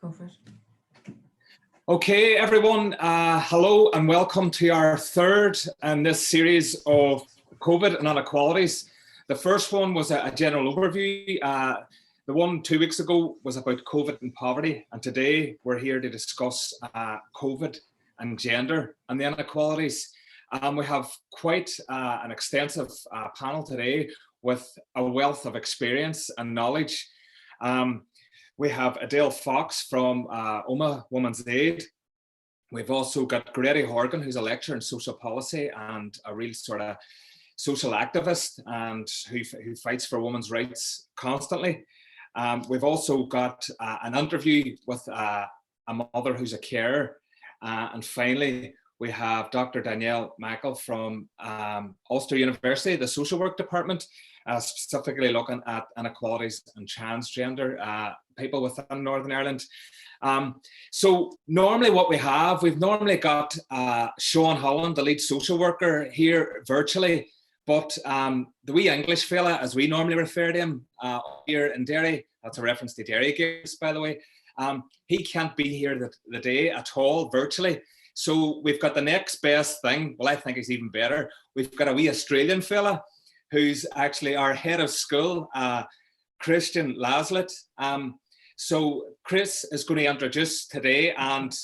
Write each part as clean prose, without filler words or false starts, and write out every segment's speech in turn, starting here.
Go for it. Okay, everyone, hello and welcome to our third in this series of COVID and inequalities. The first one was a general overview. The one 2 weeks ago was about COVID and poverty, and today we're here to discuss COVID and gender and the inequalities. We have quite an extensive panel today with a wealth of experience and knowledge. We have Edel Fox from OMA Women's Aid. We've also got Grady Horgan, who's a lecturer in social policy and a real sort of social activist and who fights for women's rights constantly. We've also got an interview with a mother who's a carer. And finally, we have Dr. Danielle Mackel from Ulster University, the social work department, specifically looking at inequalities and transgender people within Northern Ireland. So normally what we've normally got Sean Holland, the lead social worker, here virtually, but the wee English fella, as we normally refer to him here in Derry, that's a reference to Derry Games, by the way, he can't be here the day at all virtually. So we've got the next best thing. Well, I think it's even better. We've got a wee Australian fella who's actually our head of school, Christian Laslett. So Chris is going to introduce today, and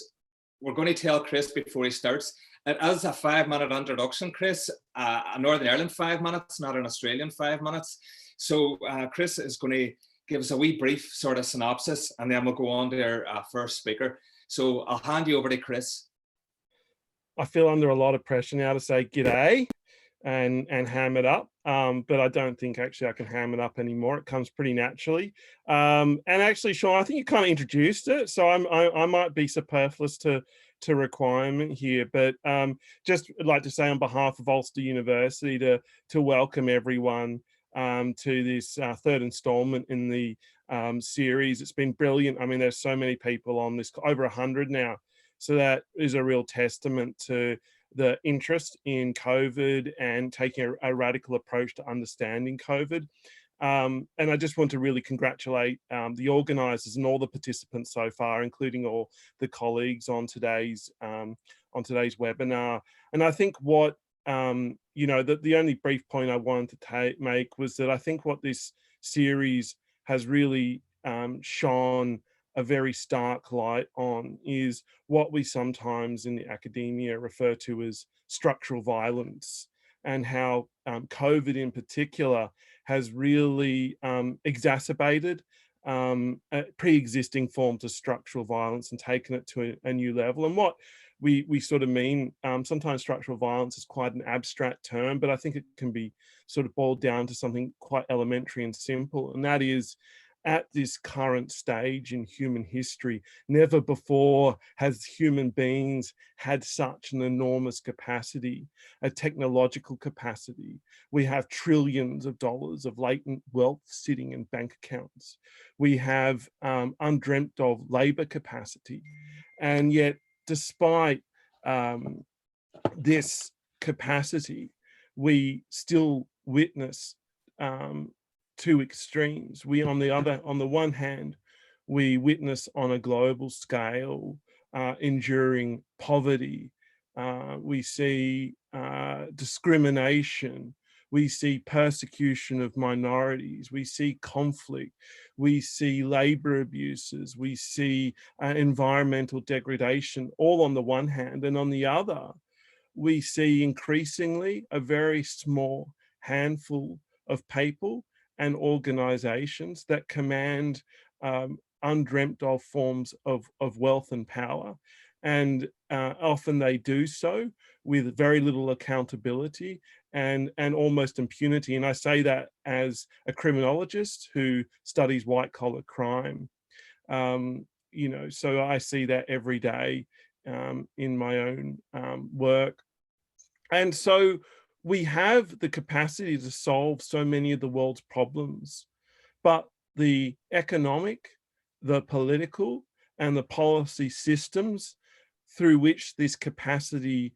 we're going to tell Chris before he starts. It is a 5-minute introduction, Chris, a Northern Ireland 5 minutes, not an Australian 5 minutes. So Chris is going to give us a wee brief sort of synopsis, and then we'll go on to our first speaker. So I'll hand you over to Chris. I feel under a lot of pressure now to say g'day and ham it up, but I don't think actually I can ham it up anymore. It comes pretty naturally. And actually, Sean, I think you kind of introduced it, so I might be superfluous to requirement here, but just like to say on behalf of Ulster University to welcome everyone to this third installment in the series. It's been brilliant. I mean, there's so many people on this, over 100 now. So that is a real testament to the interest in COVID and taking a radical approach to understanding COVID. And I just want to really congratulate the organisers and all the participants so far, including all the colleagues on today's webinar. And I think what the only brief point I wanted to make was that I think what this series has really shone a very stark light on is what we sometimes in the academia refer to as structural violence, and how COVID in particular has really exacerbated pre-existing forms of structural violence and taken it to a new level. And what we sort of mean, sometimes structural violence is quite an abstract term, but I think it can be sort of boiled down to something quite elementary and simple, and that is, at this current stage in human history, never before has human beings had such an enormous capacity, a technological capacity. We have trillions of dollars of latent wealth sitting in bank accounts. We have undreamt of labor capacity. And yet, despite this capacity, we still witness two extremes. We, on the one hand, we witness on a global scale enduring poverty. We see discrimination. We see persecution of minorities. We see conflict. We see labor abuses. We see environmental degradation, all on the one hand. And on the other, we see increasingly a very small handful of people and organizations that command undreamt of forms of wealth and power. And often they do so with very little accountability and almost impunity. And I say that as a criminologist who studies white collar crime. So I see that every day in my own work. And so we have the capacity to solve so many of the world's problems, but the economic, the political, and the policy systems through which this capacity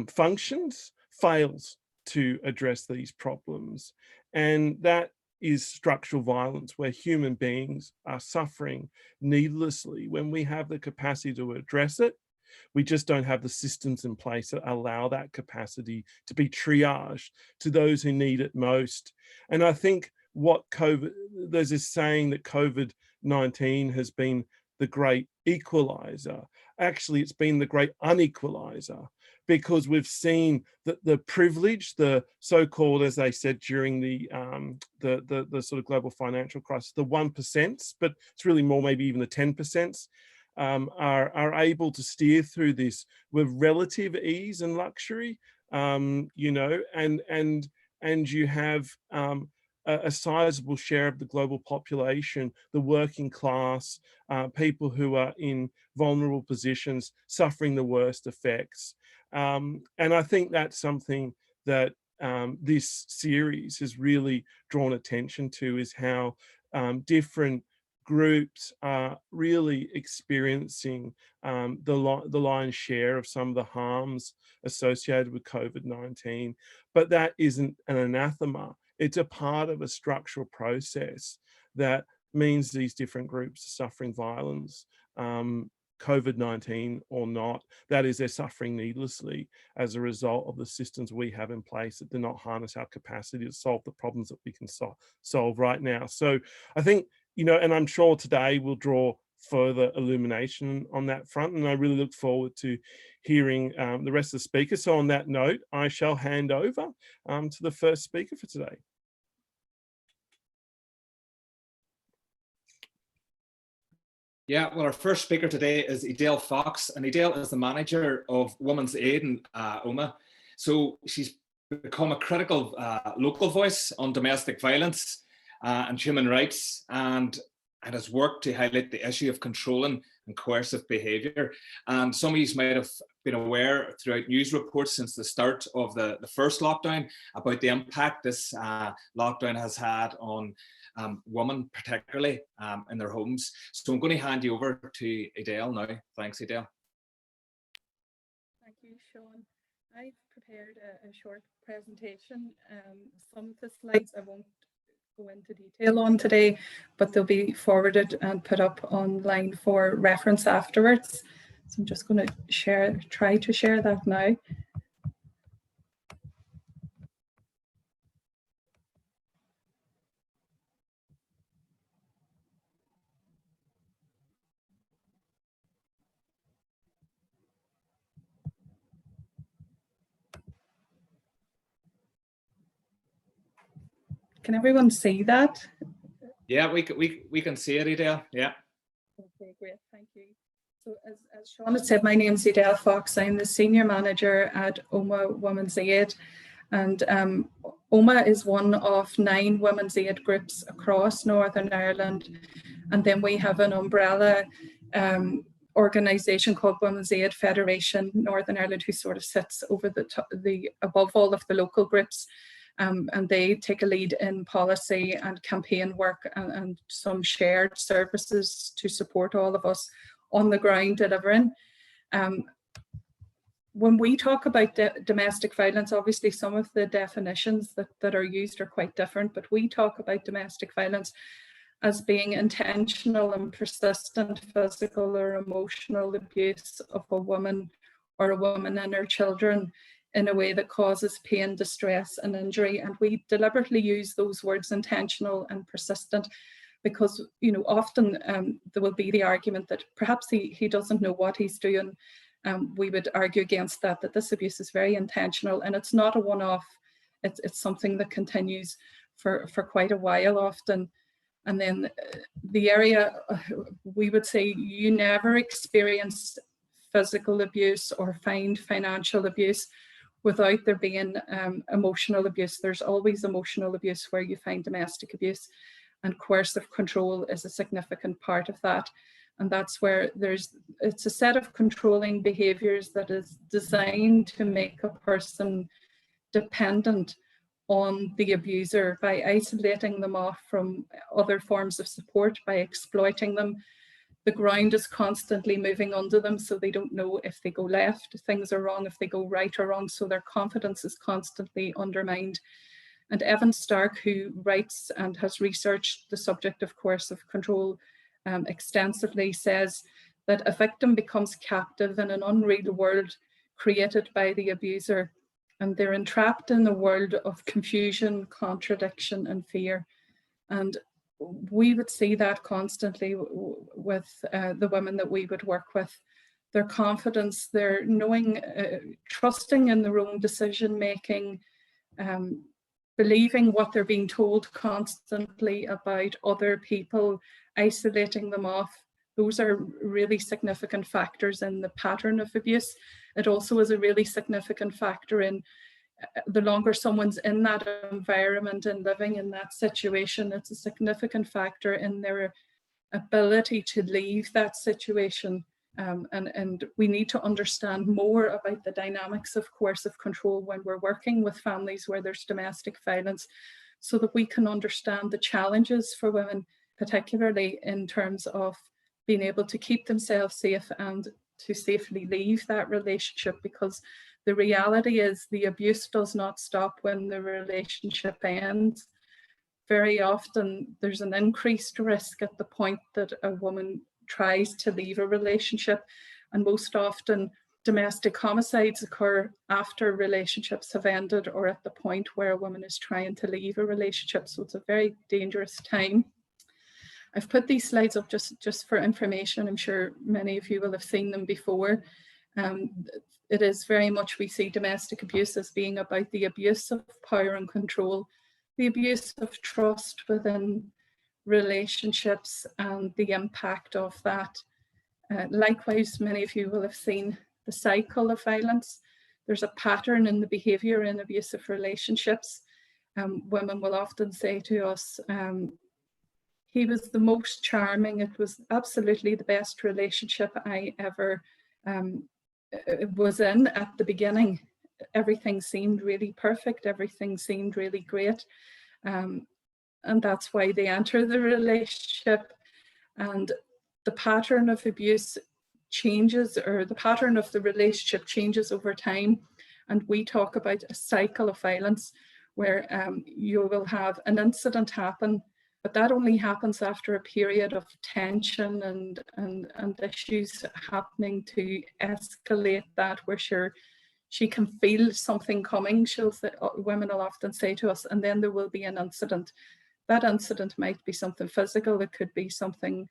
functions fails to address these problems. And that is structural violence, where human beings are suffering needlessly when we have the capacity to address it. We just don't have the systems in place that allow that capacity to be triaged to those who need it most. And I think there's this saying that COVID-19 has been the great equalizer. Actually, it's been the great unequalizer, because we've seen that the privilege, the so-called, as they said during the sort of global financial crisis, the 1%, but it's really more maybe even the 10%, are able to steer through this with relative ease and luxury, you know, and you have a sizable share of the global population, the working class, people who are in vulnerable positions, suffering the worst effects. And I think that's something that this series has really drawn attention to, is how different groups are really experiencing the lion's share of some of the harms associated with COVID-19. But that isn't an anathema. It's a part of a structural process that means these different groups are suffering violence, COVID-19 or not. That is, they're suffering needlessly as a result of the systems we have in place that do not harness our capacity to solve the problems that we can solve right now. So I think, you know, and I'm sure today we'll draw further illumination on that front, and I really look forward to hearing the rest of the speakers. So on that note, I shall hand over to the first speaker for today. Yeah, well, our first speaker today is Edel Fox, and Edel is the manager of Women's Aid in Omagh. So she's become a critical local voice on domestic violence and human rights, and has worked to highlight the issue of controlling and coercive behaviour. And some of you might have been aware throughout news reports since the start of the first lockdown about the impact this lockdown has had on women, particularly in their homes. So I'm going to hand you over to Edel now. Thanks, Edel. Thank you, Sean. I've prepared a short presentation. Some of the slides I won't go into detail on today, but they'll be forwarded and put up online for reference afterwards. So I'm just going to try to share that now. Can everyone see that? Yeah, we can see it, Edel. Yeah. Okay, great, thank you. So as Sean had said, my name is Edel Fox. I'm the senior manager at Omagh Women's Aid, and Omagh is one of 9 women's aid groups across Northern Ireland, and then we have an umbrella organisation called Women's Aid Federation Northern Ireland, who sort of sits over above all of the local groups. And they take a lead in policy and campaign work and some shared services to support all of us on the ground delivering. When we talk about domestic violence, obviously some of the definitions that are used are quite different, but we talk about domestic violence as being intentional and persistent physical or emotional abuse of a woman or a woman and her children in a way that causes pain, distress and injury. And we deliberately use those words, intentional and persistent, because, you know, often there will be the argument that perhaps he doesn't know what he's doing. We would argue against that this abuse is very intentional, and it's not a one-off. It's something that continues for quite a while often. And then the area, we would say, you never experience physical abuse or find financial abuse without there being emotional abuse. There's always emotional abuse where you find domestic abuse, and coercive control is a significant part of that. And that's where it's a set of controlling behaviours that is designed to make a person dependent on the abuser by isolating them off from other forms of support, by exploiting them. The ground is constantly moving under them, so they don't know if they go left, things are wrong, if they go right or wrong, so their confidence is constantly undermined. And Evan Stark, who writes and has researched the subject of coercive control extensively, says that a victim becomes captive in an unreal world created by the abuser, and they're entrapped in a world of confusion, contradiction, and fear. And we would see that constantly with the women that we would work with. Their confidence, their knowing, trusting in their own decision making, believing what they're being told constantly about other people, isolating them off. Those are really significant factors in the pattern of abuse. It also is a really significant factor in the longer someone's in that environment and living in that situation. It's a significant factor in their ability to leave that situation. And we need to understand more about the dynamics of coercive control when we're working with families where there's domestic violence, so that we can understand the challenges for women, particularly in terms of being able to keep themselves safe and to safely leave that relationship, because the reality is the abuse does not stop when the relationship ends. Very often there's an increased risk at the point that a woman tries to leave a relationship, and most often domestic homicides occur after relationships have ended or at the point where a woman is trying to leave a relationship. So it's a very dangerous time. I've put these slides up just for information. I'm sure many of you will have seen them before. It is very much, we see domestic abuse as being about the abuse of power and control, the abuse of trust within relationships and the impact of that. Likewise, many of you will have seen the cycle of violence. There's a pattern in the behaviour in abusive relationships. Women will often say to us, he was the most charming, it was absolutely the best relationship I ever was in at the beginning. Everything seemed really perfect, everything seemed really great. And that's why they enter the relationship. And the pattern of abuse changes, or the pattern of the relationship changes over time. And we talk about a cycle of violence where you will have an incident happen, but that only happens after a period of tension and issues happening to escalate that, where she can feel something coming. Women will often say to us, and then there will be an incident. That incident might be something physical, it could be something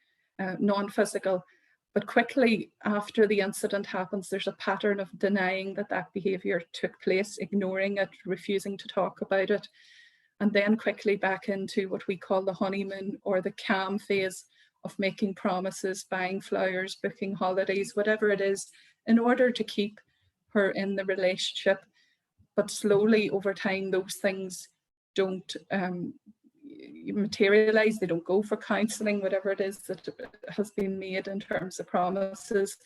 non-physical, but quickly after the incident happens, there's a pattern of denying that that behaviour took place, ignoring it, refusing to talk about it, and then quickly back into what we call the honeymoon or the calm phase of making promises, buying flowers, booking holidays, whatever it is, in order to keep her in the relationship. But slowly over time, those things don't materialize, they don't go for counselling, whatever it is that has been made in terms of promises,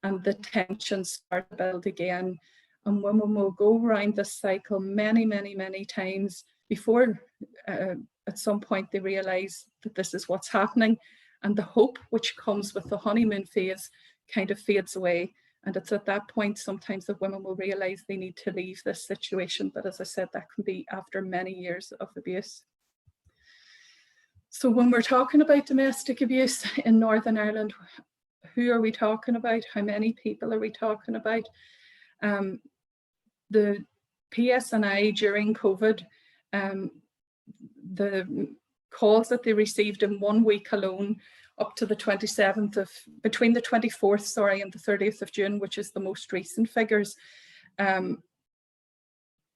and the tensions start to build again. And women will go around this cycle many, many, many times before at some point they realise that this is what's happening, and the hope which comes with the honeymoon phase kind of fades away. And it's at that point sometimes that women will realise they need to leave this situation. But as I said, that can be after many years of abuse. So when we're talking about domestic abuse in Northern Ireland, who are we talking about? How many people are we talking about? The PSNI during COVID, the calls that they received in 1 week alone, up to the 27th of, between the 24th, sorry, and the 30th of June, which is the most recent figures,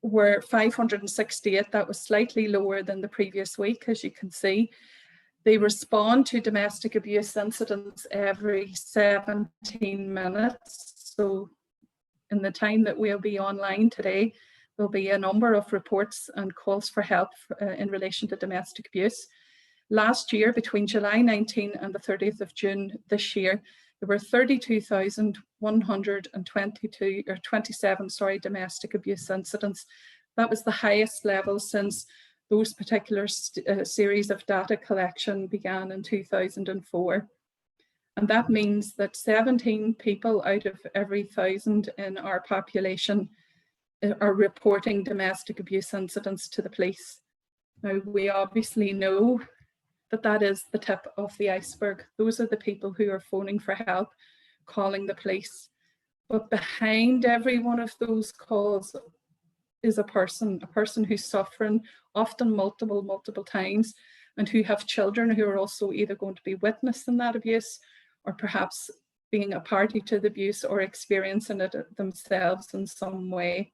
were 568. That was slightly lower than the previous week, as you can see. They respond to domestic abuse incidents every 17 minutes. So in the time that we'll be online today, there'll be a number of reports and calls for help in relation to domestic abuse. Last year, between July 19 and the 30th of June this year, there were 27 domestic abuse incidents. That was the highest level since those particular series of data collection began in 2004. And that means that 17 people out of every 1,000 in our population are reporting domestic abuse incidents to the police. Now, we obviously know that that is the tip of the iceberg. Those are the people who are phoning for help, calling the police. But behind every one of those calls is a person who's suffering, often multiple times, and who have children who are also either going to be witnessing that abuse, or perhaps being a party to the abuse, or experiencing it themselves in some way.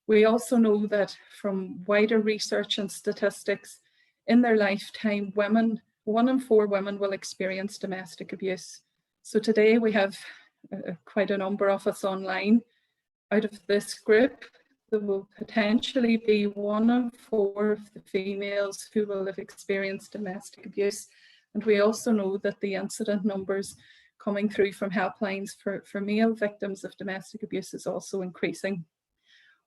We also know that from wider research and statistics, in their lifetime, 1 in 4 women will experience domestic abuse. So today we have quite a number of us online. Out of this group, there will potentially be 1 in 4 of the females who will have experienced domestic abuse. And we also know that the incident numbers coming through from helplines for male victims of domestic abuse is also increasing.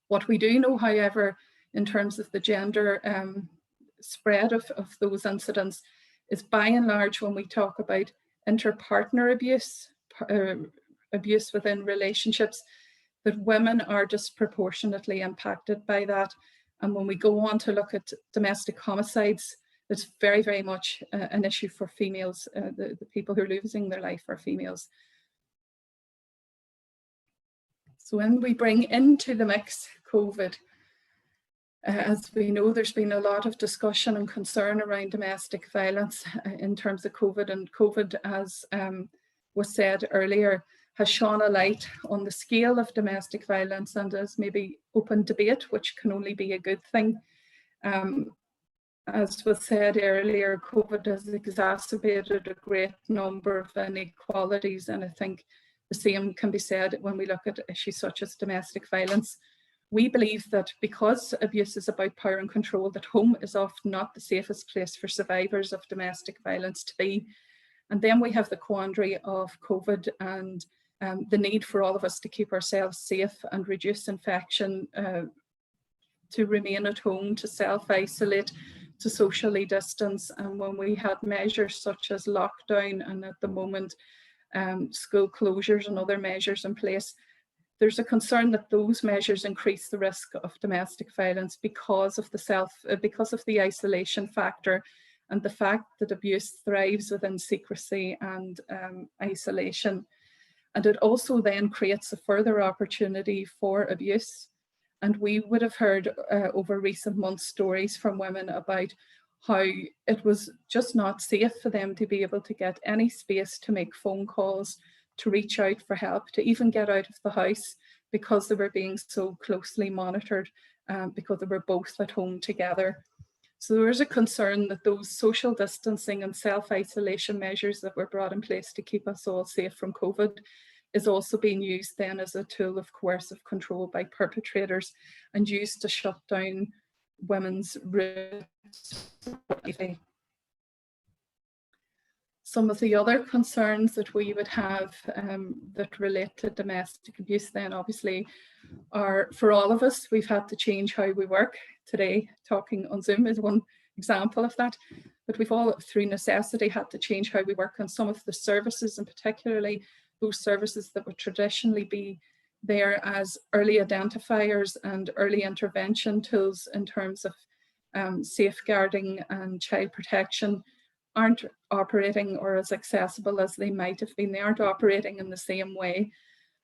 What we do know, however, in terms of the gender spread of those incidents, is by and large, when we talk about inter-partner abuse, abuse within relationships, that women are disproportionately impacted by that. And when we go on to look at domestic homicides, it's very much an issue for females. The people who are losing their life are females. So when we bring into the mix COVID, as we know, there's been a lot of discussion and concern around domestic violence in terms of COVID, and COVID, as was said earlier, has shone a light on the scale of domestic violence and has maybe opened debate, which can only be a good thing. As was said earlier, COVID has exacerbated a great number of inequalities, and I think the same can be said when we look at issues such as domestic violence. We believe that because abuse is about power and control, that home is often not the safest place for survivors of domestic violence to be. And then we have the quandary of COVID and the need for all of us to keep ourselves safe and reduce infection, to remain at home, to self-isolate, to socially distance. And when we had measures such as lockdown and at the moment school closures and other measures in place, there's a concern that those measures increase the risk of domestic violence because of the isolation factor and the fact that abuse thrives within secrecy and isolation. And it also then creates a further opportunity for abuse. And we would have heard over recent months stories from women about how it was just not safe for them to be able to get any space to make phone calls, to reach out for help, to even get out of the house, because they were being so closely monitored, because they were both at home together. So there is a concern that those social distancing and self-isolation measures that were brought in place to keep us all safe from COVID is also being used then as a tool of coercive control by perpetrators and used to shut down women's roots. Some of the other concerns that we would have that relate to domestic abuse then obviously are, for all of us, we've had to change how we work. Today, talking on Zoom is one example of that, but we've all, through necessity, had to change how we work on some of the services, and particularly those services that would traditionally be there as early identifiers and early intervention tools in terms of safeguarding and child protection, aren't operating or as accessible as they might have been. They aren't operating in the same way.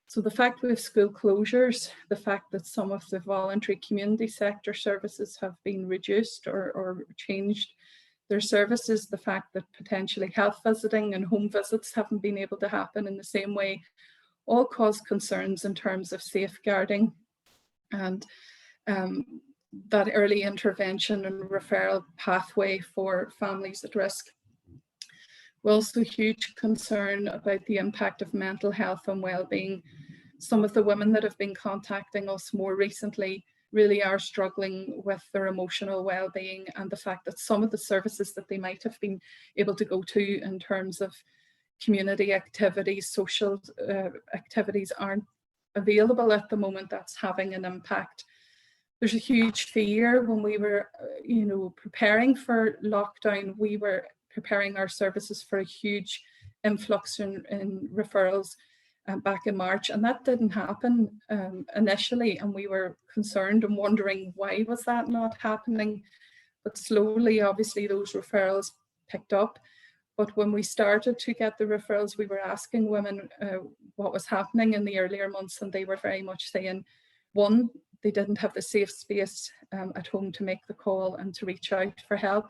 So the fact we have school closures, the fact that some of the voluntary community sector services have been reduced or changed their services, the fact that potentially health visiting and home visits haven't been able to happen in the same way, all cause concerns in terms of safeguarding and that early intervention and referral pathway for families at risk. We're also huge concern about the impact of mental health and well-being. Some of the women that have been contacting us more recently really are struggling with their emotional well-being, and the fact that some of the services that they might have been able to go to in terms of community activities, social activities aren't available at the moment. That's having an impact. There's a huge fear. When we were, preparing for lockdown, we were preparing our services for a huge influx in referrals. back in March, and that didn't happen initially, and we were concerned and wondering why was that not happening. But slowly, obviously, those referrals picked up. But when we started to get the referrals, we were asking women what was happening in the earlier months, and they were very much saying, one, they didn't have the safe space at home to make the call and to reach out for help.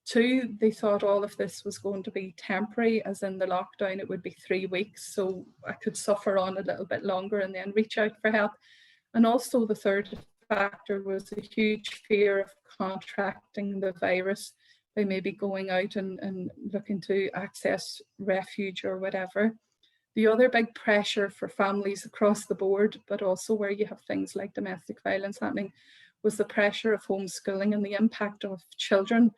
Two, they thought all of this was going to be temporary, as in the lockdown, it would be 3 weeks, so I could suffer on a little bit longer and then reach out for help. And also the third factor was a huge fear of contracting the virus by maybe going out and looking to access refuge or whatever. The other big pressure for families across the board, but also where you have things like domestic violence happening, was the pressure of homeschooling and the impact of children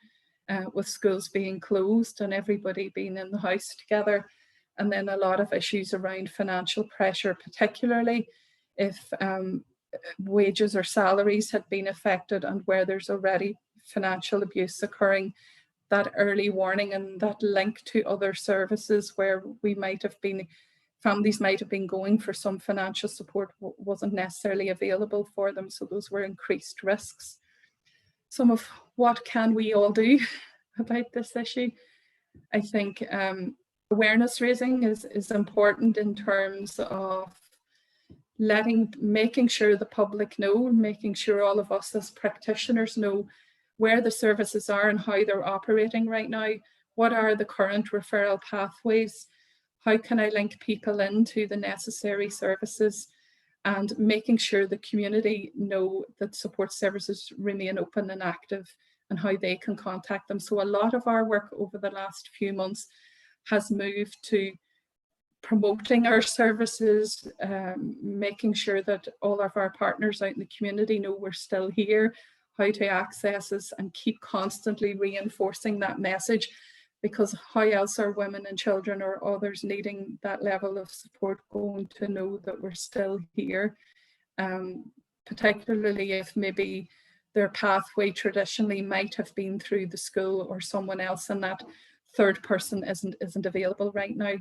with schools being closed and everybody being in the house together. And then a lot of issues around financial pressure, particularly if wages or salaries had been affected and where there's already financial abuse occurring. That early warning and that link to other services where families might have been going for some financial support wasn't necessarily available for them. So those were increased risks. Some of what can we all do about this issue? I think awareness raising is important in terms of making sure the public know, making sure all of us as practitioners know where the services are and how they're operating right now. What are the current referral pathways? How can I link people into the necessary services? And making sure the community know that support services remain open and active and how they can contact them. So a lot of our work over the last few months has moved to promoting our services, making sure that all of our partners out in the community know we're still here, how to access us, and keep constantly reinforcing that message, because how else are women and children or others needing that level of support going to know that we're still here, particularly if maybe their pathway traditionally might have been through the school or someone else and that third person isn't available right now.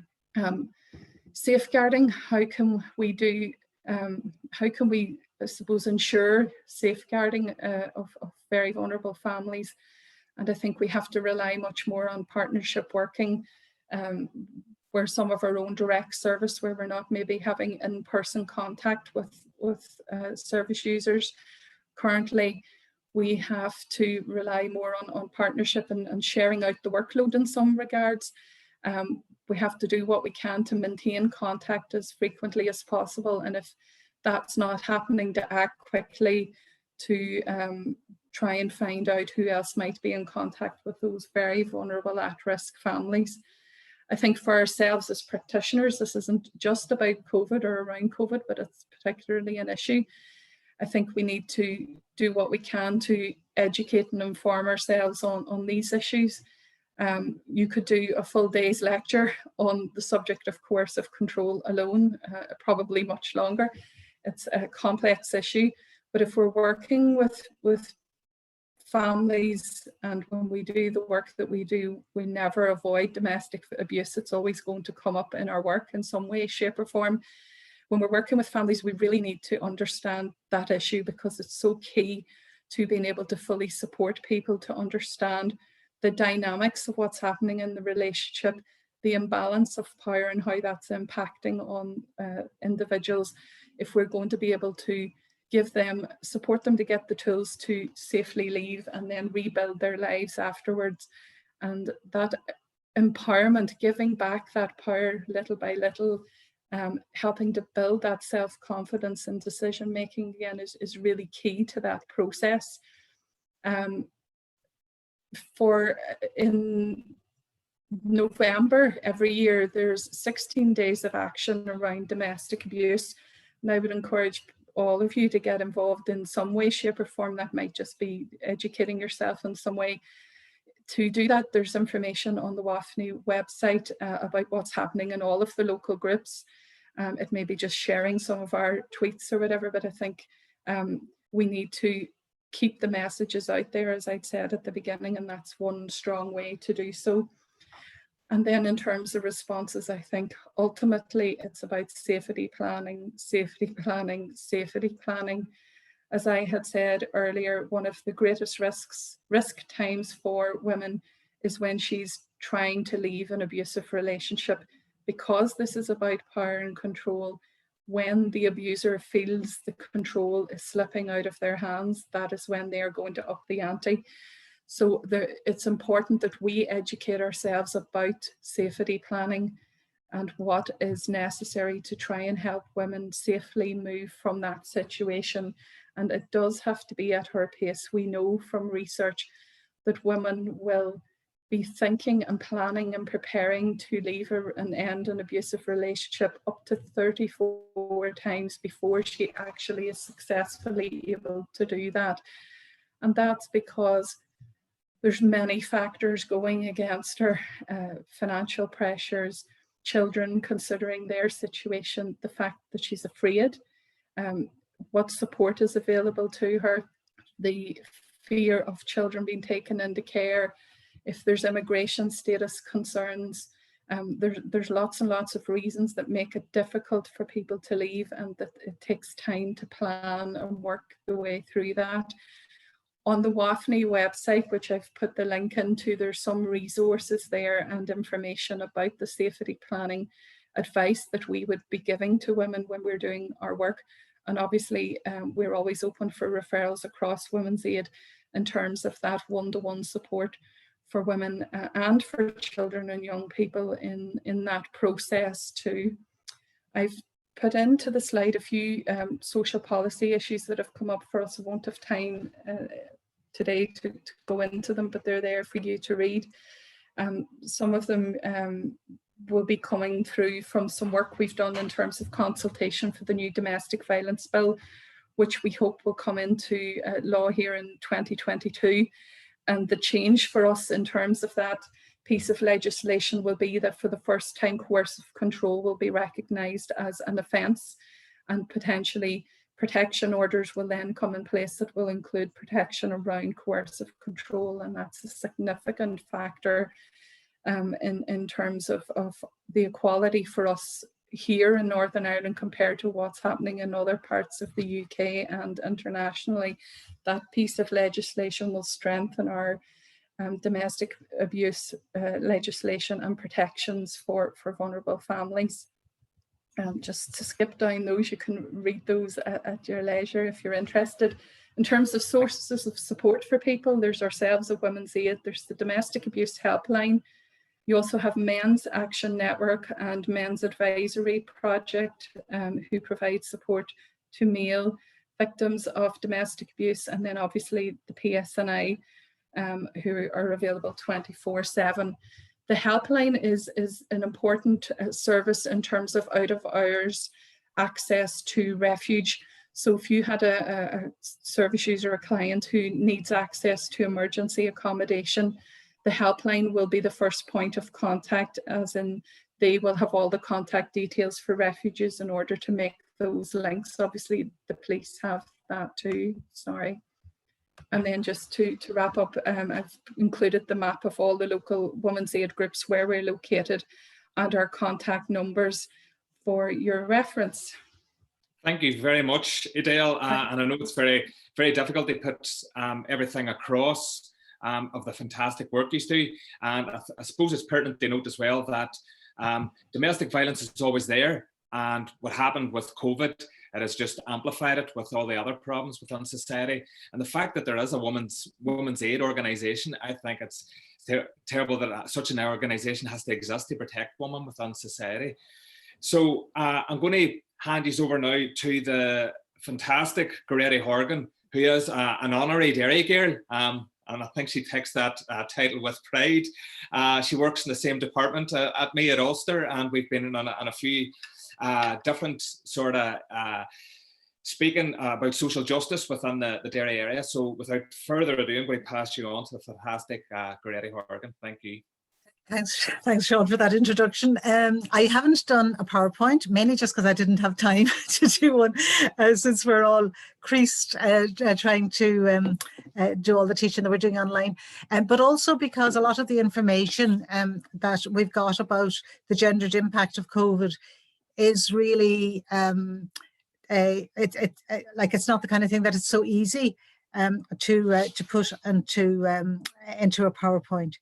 Safeguarding, how can we, I suppose, ensure safeguarding of very vulnerable families? And I think we have to rely much more on partnership working, where some of our own direct service, where we're not maybe having in-person contact with service users. Currently, we have to rely more on partnership and sharing out the workload in some regards. We have to do what we can to maintain contact as frequently as possible. And if that's not happening, to act quickly to try and find out who else might be in contact with those very vulnerable at-risk families. I think for ourselves as practitioners, this isn't just about COVID or around COVID, but it's particularly an issue. I think we need to do what we can to educate and inform ourselves on these issues. You could do a full day's lecture on the subject of coercive control alone, probably much longer. It's a complex issue, but if we're working with families, and when we do the work that we do, we never avoid domestic abuse. It's always going to come up in our work in some way, shape or form. When we're working with families, we really need to understand that issue, because it's so key to being able to fully support people, to understand the dynamics of what's happening in the relationship, the imbalance of power and how that's impacting on individuals. If we're going to be able to support them to get the tools to safely leave and then rebuild their lives afterwards. And that empowerment, giving back that power little by little, helping to build that self-confidence and decision-making again is really key to that process. In November every year, there's 16 days of action around domestic abuse. And I would encourage all of you to get involved in some way, shape or form. That might just be educating yourself in some way. To do that, there's information on the WAFNI website about what's happening in all of the local groups. It may be just sharing some of our tweets or whatever, but I think we need to keep the messages out there, as I'd said at the beginning, and that's one strong way to do so. And then in terms of responses, I think ultimately it's about safety planning, safety planning, safety planning. As I had said earlier, one of the greatest risk times for women is when she's trying to leave an abusive relationship, because this is about power and control. When the abuser feels the control is slipping out of their hands, that is when they are going to up the ante. So it's important that we educate ourselves about safety planning and what is necessary to try and help women safely move from that situation. And it does have to be at her pace. We know from research that women will be thinking and planning and preparing to leave and end an abusive relationship up to 34 times before she actually is successfully able to do that. And that's because there's many factors going against her, financial pressures, children considering their situation, the fact that she's afraid, what support is available to her, the fear of children being taken into care, if there's immigration status concerns. There's lots and lots of reasons that make it difficult for people to leave, and that it takes time to plan and work the way through that. On the WAFNI website, which I've put the link into, there's some resources there and information about the safety planning advice that we would be giving to women when we're doing our work. And obviously, we're always open for referrals across Women's Aid in terms of that one-to-one support for women and for children and young people in that process too. I've put into the slide a few social policy issues that have come up for us. I won't have time today to go into them, but they're there for you to read. Some of them will be coming through from some work we've done in terms of consultation for the new domestic violence bill, which we hope will come into law here in 2022. And the change for us in terms of that piece of legislation will be that for the first time, coercive control will be recognised as an offence, and potentially protection orders will then come in place that will include protection around coercive control. And that's a significant factor in terms of the equality for us here in Northern Ireland compared to what's happening in other parts of the UK and internationally. That piece of legislation will strengthen our domestic abuse legislation and protections for vulnerable families. Just to skip down those, you can read those at your leisure if you're interested. In terms of sources of support for people, there's ourselves at Women's Aid, there's the Domestic Abuse Helpline. You also have Men's Action Network and Men's Advisory Project, who provide support to male victims of domestic abuse, and then obviously the PSNI, who are available 24/7. The helpline is an important service in terms of out of hours access to refuge. So if you had a service user, a client who needs access to emergency accommodation, the helpline will be the first point of contact, as in they will have all the contact details for refuges in order to make those links. Obviously, the police have that too, sorry. And then just to wrap up, I've included the map of all the local Women's Aid groups where we're located and our contact numbers for your reference. Thank you very much, Edel. And I know it's very, very difficult to put everything across of the fantastic work you do. And I suppose it's pertinent to note as well that domestic violence is always there. And what happened with COVID, it has just amplified it with all the other problems within society. And the fact that there is a women's aid organisation, I think it's terrible that such an organisation has to exist to protect women within society. So I'm going to hand you over now to the fantastic Grady Horgan, who is an honorary dairy girl. And I think she takes that title with pride. She works in the same department at me at Ulster, and we've been on a few different sort of speaking about social justice within the dairy area. So without further ado, I'm going to pass you on to the fantastic Grady Horgan. Thank you. Thanks, Sean, for that introduction. I haven't done a PowerPoint, mainly just because I didn't have time to do one, since we're all creased trying to do all the teaching that we're doing online, but also because a lot of the information that we've got about the gendered impact of COVID is really it's not the kind of thing that it's so easy to put into a PowerPoint.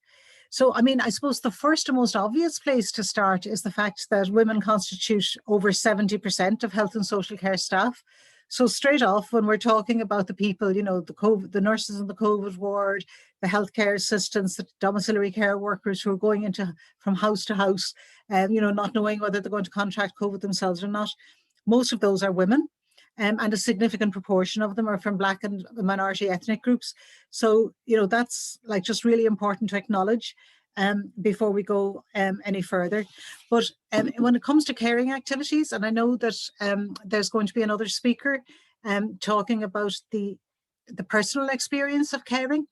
So, I mean, I suppose the first and most obvious place to start is the fact that women constitute over 70% of health and social care staff. So straight off, when we're talking about the people, you know, the nurses in the COVID ward, the healthcare assistants, the domiciliary care workers who are going into from house to house, you know, not knowing whether they're going to contract COVID themselves or not, most of those are women. And a significant proportion of them are from Black and minority ethnic groups. So, you know, that's like just really important to acknowledge before we go any further. But when it comes to caring activities, and I know that there's going to be another speaker talking about the personal experience of caring.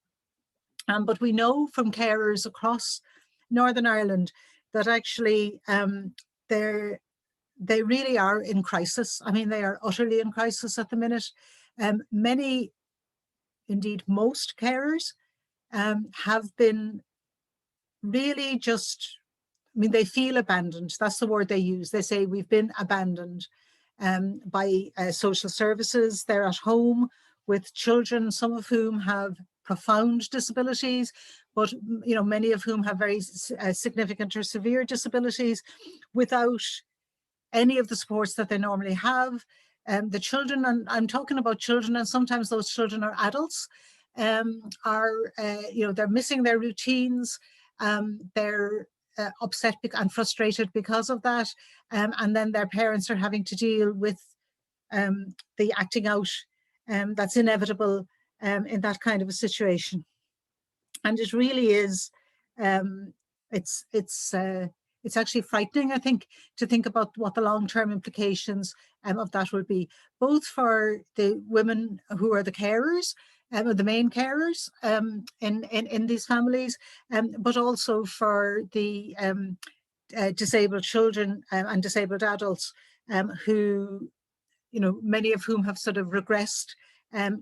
But we know from carers across Northern Ireland that actually they really are in crisis. I mean, they are utterly in crisis at the minute. Many, indeed most carers have been really just, I mean, they feel abandoned. That's the word they use. They say we've been abandoned by social services. They're at home with children, some of whom have profound disabilities, but you know, many of whom have very significant or severe disabilities, without any of the supports that they normally have. The children, and I'm talking about children, and sometimes those children are adults, are, you know, they're missing their routines, they're upset and frustrated because of that, and then their parents are having to deal with the acting out that's inevitable in that kind of a situation. And it really is, it's actually frightening, I think, to think about what the long-term implications of that will be, both for the women who are the carers, or the main carers in these families, but also for the disabled children and disabled adults who, you know, many of whom have sort of regressed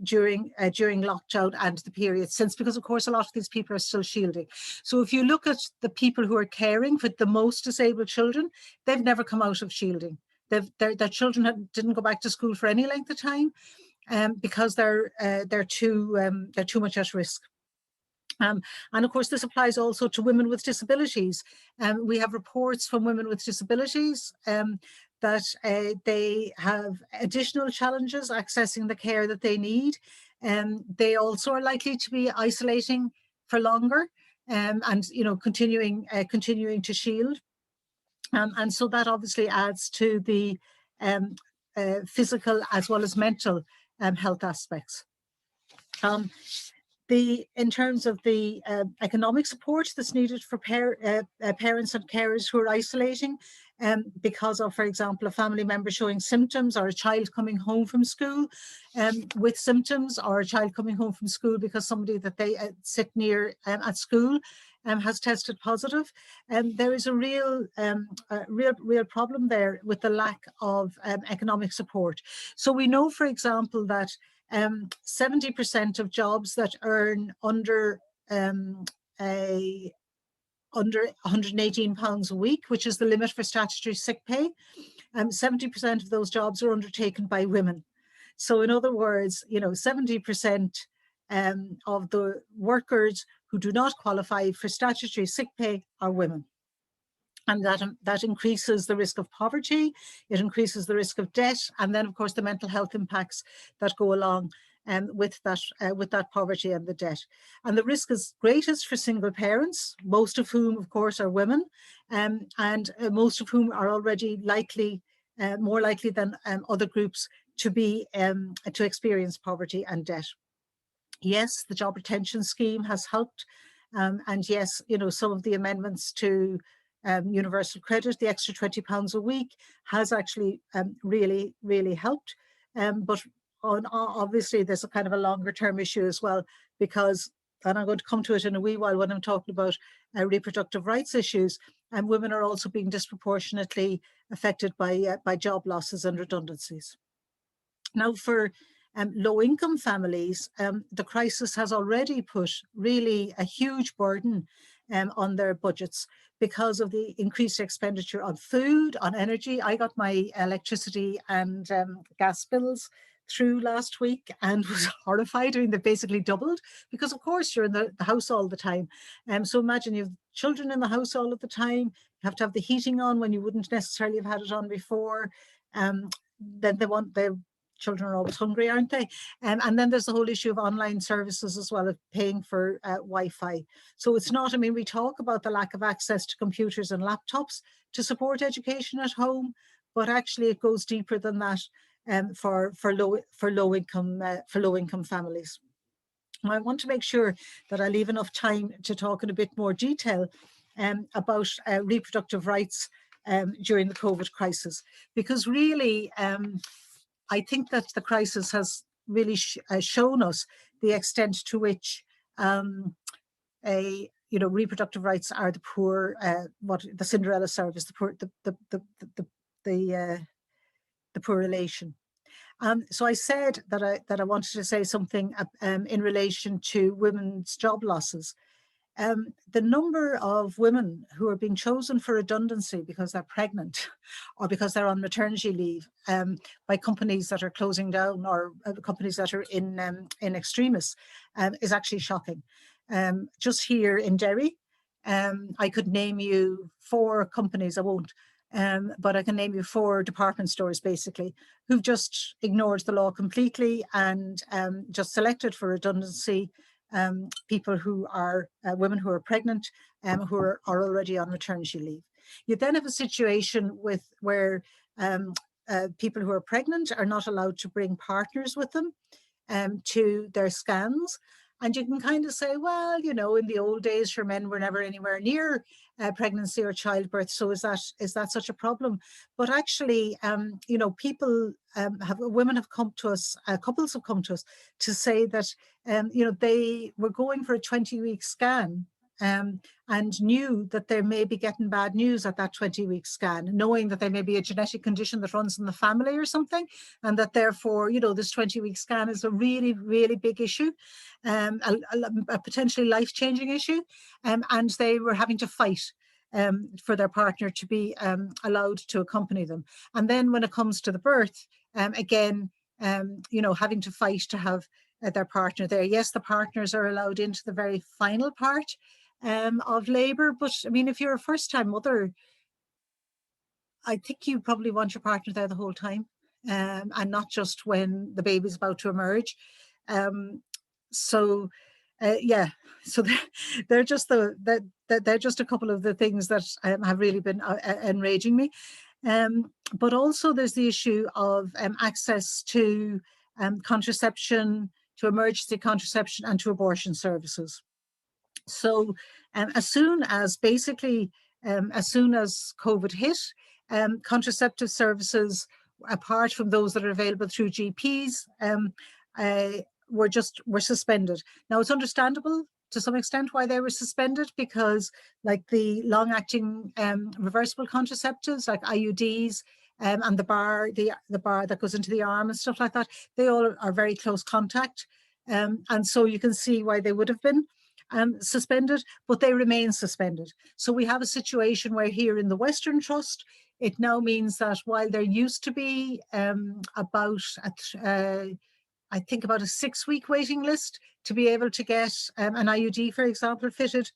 during lockdown and the period since, because of course a lot of these people are still shielding. So if you look at the people who are caring for the most disabled children, they've never come out of shielding. Their children didn't go back to school for any length of time because they're too much at risk. And of course, this applies also to women with disabilities. We have reports from women with disabilities that they have additional challenges accessing the care that they need. They also are likely to be isolating for longer and, you know, continuing to shield. And so that obviously adds to the physical as well as mental health aspects. In terms of the economic support that's needed for parents and carers who are isolating because of, for example, a family member showing symptoms, or a child coming home from school with symptoms, or a child coming home from school because somebody that they sit near at school has tested positive. There is a real problem there with the lack of economic support. So we know, for example, that 70% of jobs that earn under £118 a week, which is the limit for statutory sick pay, 70% of those jobs are undertaken by women. So in other words, you know, 70% of the workers who do not qualify for statutory sick pay are women. And that increases the risk of poverty, it increases the risk of debt, and then of course the mental health impacts that go along with that poverty and the debt. And the risk is greatest for single parents, most of whom of course are women, and most of whom are already more likely than other groups to experience poverty and debt. Yes, the job retention scheme has helped, and yes, you know, some of the amendments to universal credit, the extra £20 a week, has actually really, really helped. But obviously there's a kind of a longer term issue as well, because and I'm going to come to it in a wee while when I'm talking about reproductive rights issues, and women are also being disproportionately affected by job losses and redundancies. Now, for low-income families, the crisis has already put really a huge burden on their budgets because of the increased expenditure on food, on energy. I got my electricity and gas bills through last week and was horrified. I mean, they basically doubled because, of course, you're in the house all the time. So imagine you have children in the house all of the time. You have to have the heating on when you wouldn't necessarily have had it on before. Then their children are always hungry, aren't they? And then there's the whole issue of online services as well, of paying for Wi-Fi. So it's not, I mean, we talk about the lack of access to computers and laptops to support education at home, but actually it goes deeper than that for low income families. And I want to make sure that I leave enough time to talk in a bit more detail about reproductive rights during the COVID crisis, because really I think that the crisis has really shown us the extent to which reproductive rights are the poor, what the Cinderella service, the poor, the poor relation. So I said that I wanted to say something in relation to women's job losses. The number of women who are being chosen for redundancy because they're pregnant or because they're on maternity leave by companies that are closing down or companies that are in extremis is actually shocking. Just here in Derry, I could name you 4 companies, I won't, but I can name you 4 department stores basically who've just ignored the law completely and just selected for redundancy people who are women who are pregnant, who are already on maternity leave. You then have a situation where people who are pregnant are not allowed to bring partners with them to their scans. And you can kind of say, well, you know, in the old days, sure, men were never anywhere near pregnancy or childbirth. So is that such a problem? But actually, you know, women have come to us, couples have come to us to say that, you know, they were going for a 20-week scan and knew that they may be getting bad news at that 20-week scan, knowing that there may be a genetic condition that runs in the family or something, and that therefore, you know, this 20-week scan is a really, really big issue, a potentially life-changing issue, and they were having to fight for their partner to be allowed to accompany them. And then when it comes to the birth, again, you know, having to fight to have their partner there. Yes, the partners are allowed into the very final part of labour, but I mean, if you're a first-time mother, I think you probably want your partner there the whole time, and not just when the baby's about to emerge. So they're just they're just a couple of the things that have really been enraging me. But also there's the issue of access to contraception, to emergency contraception, and to abortion services. So as soon as COVID hit, contraceptive services, apart from those that are available through GPs, were suspended. Now, it's understandable to some extent why they were suspended, because like the long-acting reversible contraceptives like IUDs and the bar that goes into the arm and stuff like that, they all are very close contact. And so you can see why they would have been suspended, but they remain suspended. So we have a situation where here in the Western Trust, it now means that while there used to be I think about a 6-week waiting list to be able to get an IUD, for example, fitted,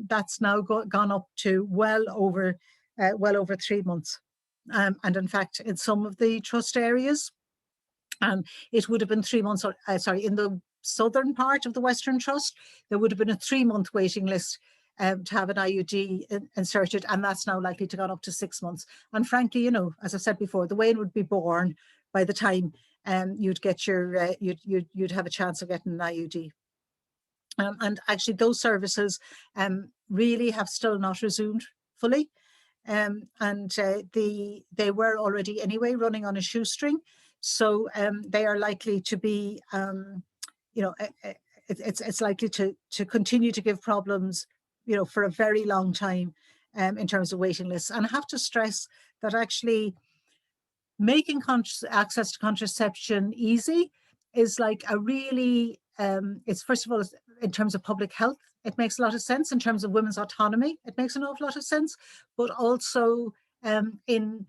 that's now gone up to well over 3 months. And in fact, in some of the trust areas, it would have been 3 months, in the southern part of the Western Trust, there would have been a 3-month waiting list to have an IUD inserted, and that's now likely to go up to 6 months. And frankly, you know, as I said before, the Wayne would be born by the time you'd get your you'd have a chance of getting an IUD. And actually, those services really have still not resumed fully, and they were already anyway running on a shoestring, so they are likely to be, you know, it's likely to continue to give problems, for a very long time in terms of waiting lists. And I have to stress that actually making access to contraception easy is like a really, it's first of all, in terms of public health, it makes a lot of sense. In terms of women's autonomy, it makes an awful lot of sense, but also in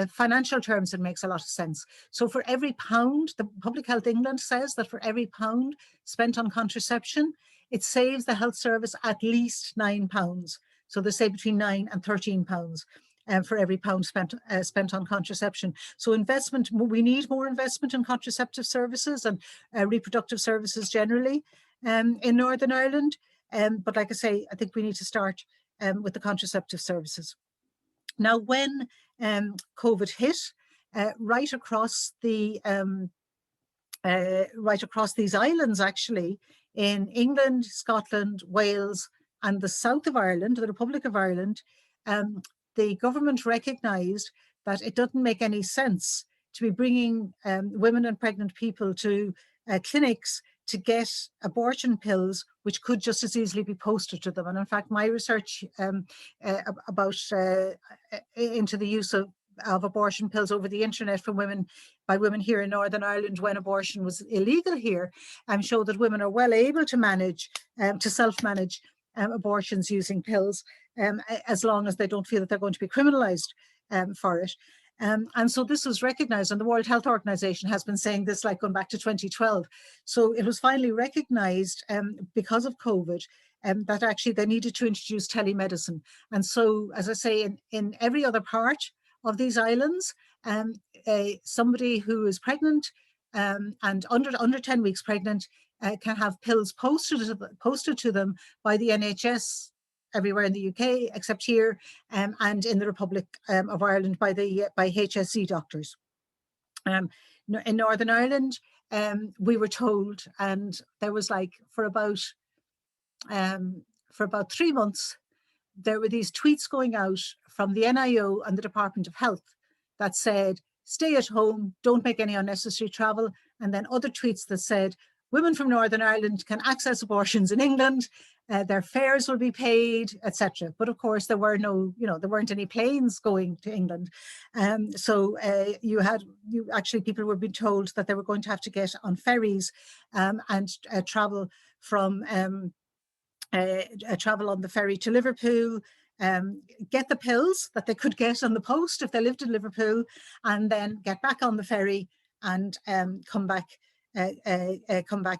financial terms, it makes a lot of sense. So for every pound, the Public Health England says that for every pound spent on contraception, it saves the health service at least £9. So they say between £9 and £13 for every pound spent on contraception. So investment, we need more investment in contraceptive services and reproductive services generally in Northern Ireland. But like I say, I think we need to start with the contraceptive services. Now, when COVID hit, right across these islands, actually, in England, Scotland, Wales, and the south of Ireland, the Republic of Ireland, the government recognised that it doesn't make any sense to be bringing women and pregnant people to clinics to get abortion pills, which could just as easily be posted to them. And in fact, my research into the use of abortion pills over the internet by women here in Northern Ireland when abortion was illegal here, showed that women are well able to manage, to self-manage abortions using pills, as long as they don't feel that they're going to be criminalised for it. And so this was recognised, and the World Health Organization has been saying this like going back to 2012. So it was finally recognised because of COVID that actually they needed to introduce telemedicine. And so, as I say, in every other part of these islands, somebody who is pregnant and under 10 weeks pregnant can have pills posted to them by the NHS everywhere in the UK, except here, and in the Republic of Ireland by HSE doctors. In Northern Ireland, we were told, and there was like for about 3 months, there were these tweets going out from the NIO and the Department of Health that said, stay at home, don't make any unnecessary travel. And then other tweets that said, women from Northern Ireland can access abortions in England, their fares will be paid, etc. But of course, there weren't any planes going to England. So people were being told that they were going to have to get on ferries and travel on the ferry to Liverpool, get the pills that they could get on the post if they lived in Liverpool, and then get back on the ferry and come back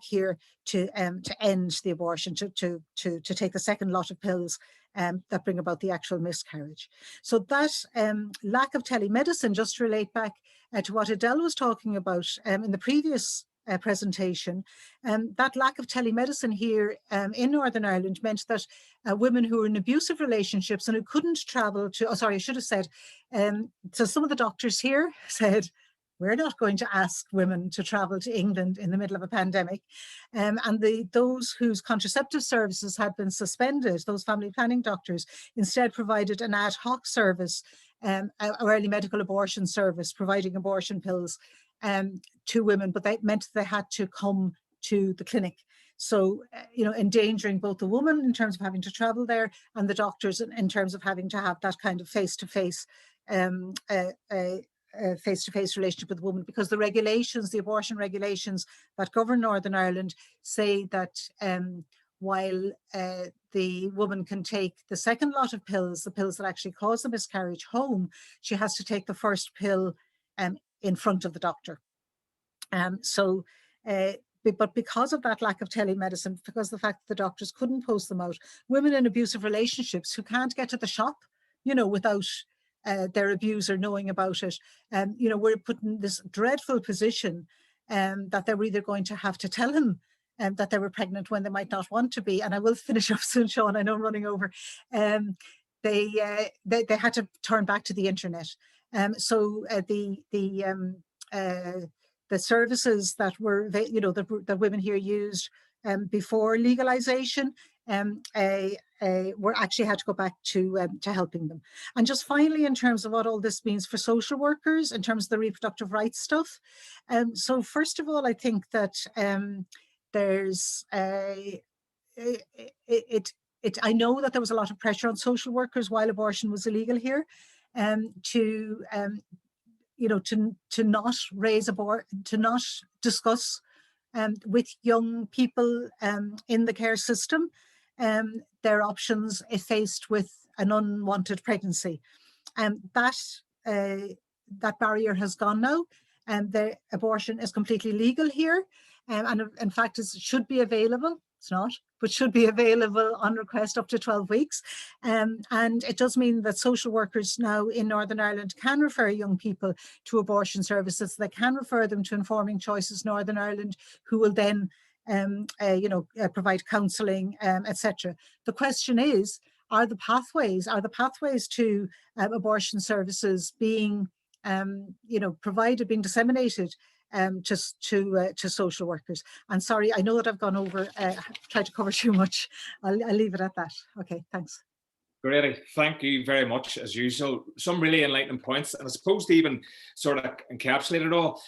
here to end the abortion, to take the second lot of pills that bring about the actual miscarriage. So that lack of telemedicine, just to relate back to what Edel was talking about in the previous presentation, that lack of telemedicine here in Northern Ireland meant that women who were in abusive relationships and who couldn't travel to, I should have said, so some of the doctors here said, we're not going to ask women to travel to England in the middle of a pandemic. And those whose contraceptive services had been suspended, those family planning doctors, instead provided an ad hoc service, an early medical abortion service, providing abortion pills to women, but that meant they had to come to the clinic. So, endangering both the woman in terms of having to travel there and the doctors in terms of having to have that kind of face-to-face relationship with the woman, because the abortion regulations that govern Northern Ireland say that while the woman can take the second lot of pills, the pills that actually cause the miscarriage, home, she has to take the first pill in front of the doctor. But because of that lack of telemedicine, because of the fact that the doctors couldn't post them out, women in abusive relationships who can't get to the shop, without their abuser knowing about it, were put in this dreadful position that they were either going to have to tell him that they were pregnant when they might not want to be. And I will finish up soon, Sean, I know I'm running over. They had to turn back to the internet. So the services that were, that women here used before legalization were actually had to go back to helping them. And just finally, in terms of what all this means for social workers, in terms of the reproductive rights stuff. So first of all, I think that there's I know that there was a lot of pressure on social workers while abortion was illegal here, to not raise to not discuss with young people in the care system their options if faced with an unwanted pregnancy. That barrier has gone now, and the abortion is completely legal here, and in fact it should be available. It's not, but should be available on request up to 12 weeks. And it does mean that social workers now in Northern Ireland can refer young people to abortion services. They can refer them to Informing Choices Northern Ireland, who will then provide counselling, etc. The question is, are the pathways to abortion services being provided, being disseminated to social workers? And sorry, I know that I've gone over, tried to cover too much. I'll leave it at that. Okay, thanks. Great, thank you very much as usual. Some really enlightening points, and I suppose to even sort of encapsulate it all,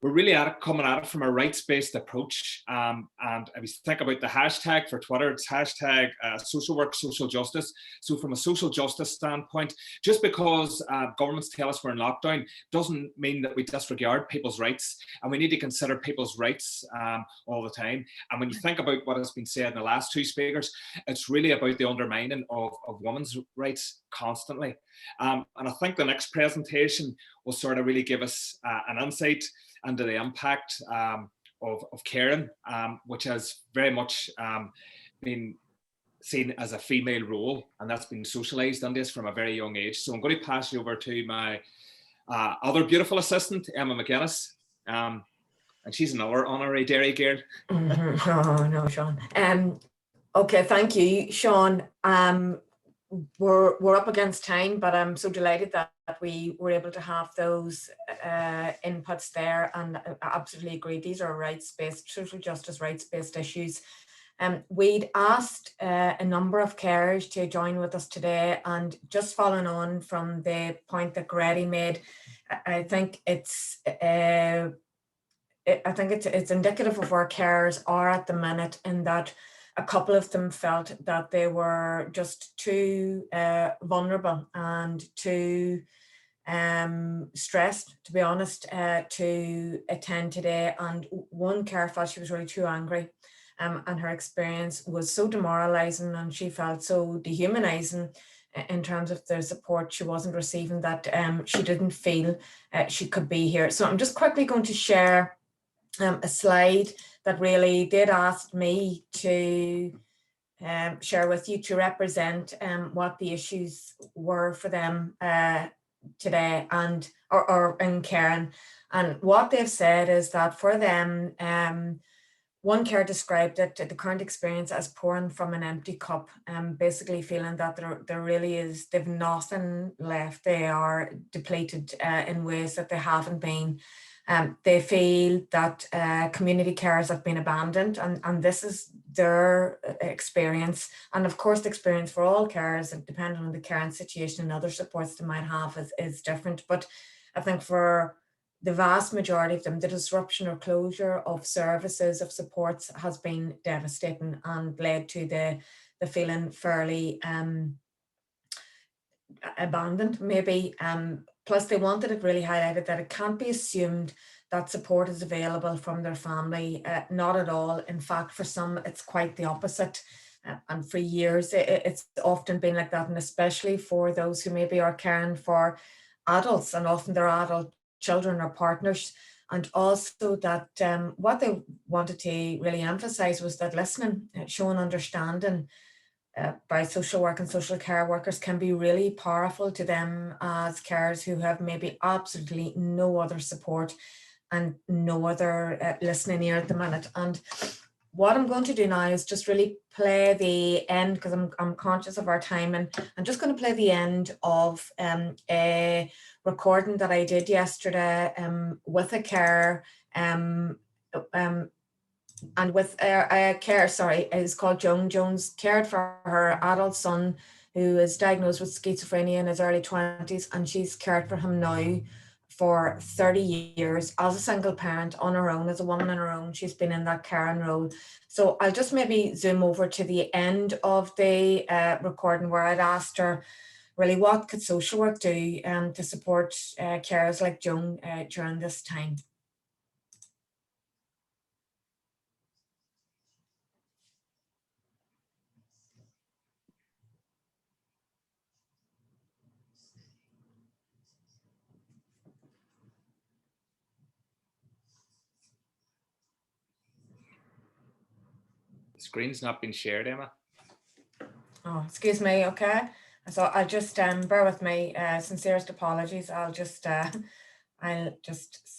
we're really coming at it from a rights-based approach. And if you think about the hashtag for Twitter, it's hashtag social work, social justice. So from a social justice standpoint, just because governments tell us we're in lockdown doesn't mean that we disregard people's rights, and we need to consider people's rights all the time. And when you think about what has been said in the last two speakers, it's really about the undermining of women's rights constantly. And I think the next presentation will sort of really give us an insight into the impact of caring, which has very much been seen as a female role, and that's been socialised into us from a very young age. So I'm going to pass you over to my other beautiful assistant, Emma Mcginnis, and she's another honorary dairy girl. Oh no, Sean. Okay, thank you, Sean. We're up against time, but I'm so delighted that we were able to have those inputs there, and I absolutely agree. These are rights-based, social justice rights-based issues. We'd asked a number of carers to join with us today, and just following on from the point that Grady made, I think it's indicative of where carers are at the minute, in that a couple of them felt that they were just too vulnerable and too stressed, to be honest, to attend today. And one carer felt she was really too angry, and her experience was so demoralizing, and she felt so dehumanizing in terms of the support she wasn't receiving, that she didn't feel she could be here. So I'm just quickly going to share a slide that really did ask me to share with you, to represent what the issues were for them today, and or in caring. And what they've said is that for them, one carer described it, the current experience, as pouring from an empty cup, basically feeling that there really is, they've nothing left. They are depleted in ways that they haven't been. They feel that community carers have been abandoned, and this is their experience. And of course, the experience for all carers, depending on the caring situation and other supports they might have, is different. But I think for the vast majority of them, the disruption or closure of services, of supports, has been devastating and led to the feeling fairly abandoned, maybe. Plus, they wanted it really highlighted that it can't be assumed that support is available from their family. Not at all. In fact, for some, it's quite the opposite. And for years, it's often been like that, and especially for those who maybe are caring for adults, and often they're adult children or partners. And also that what they wanted to really emphasize was that listening, showing understanding by social work and social care workers can be really powerful to them as carers who have maybe absolutely no other support and no other listening ear at the minute. And what I'm going to do now is just really play the end, because I'm conscious of our time, and I'm just going to play the end of a recording that I did yesterday with a carer and with a carer, is called Joan. Joan's cared for her adult son who is diagnosed with schizophrenia in his early 20s, and she's cared for him now for 30 years as a single parent on her own, as a woman on her own. She's been in that caring role. So I'll just maybe zoom over to the end of the recording where I'd asked her, really, what could social work do to support carers like Joan during this time? The screen's not been shared, Emma. Oh, excuse me. Okay. So I'll just bear with me. Sincerest apologies. I'll just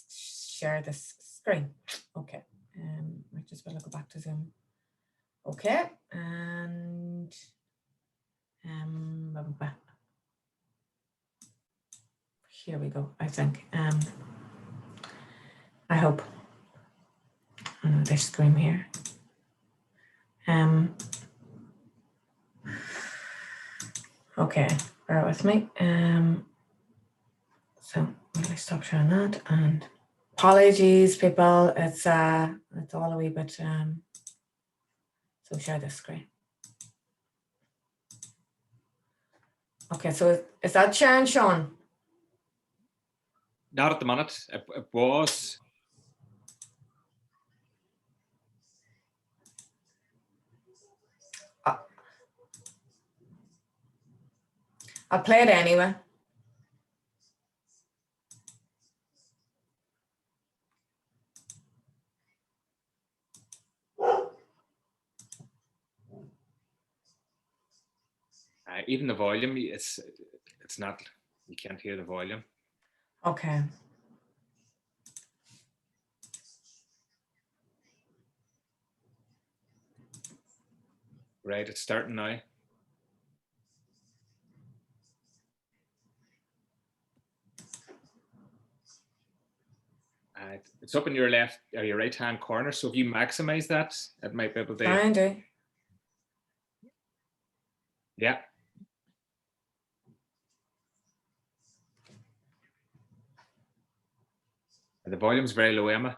share this screen. Okay. I just want to go back to Zoom. Okay. And here we go. I think. I hope. There's screen here. Okay, bear with me. So I'll stop sharing that, and apologies, people. It's all a wee bit. So share this screen. Okay, so is that sharing, Sean? Not at the minute. It was. I'll play it anyway. Even the volume, it's not, you can't hear the volume. Okay. Right, it's starting now. It's up in your left or your right hand corner. So if you maximize that, it might be able to. I do. Yeah. The volume's very low, Emma.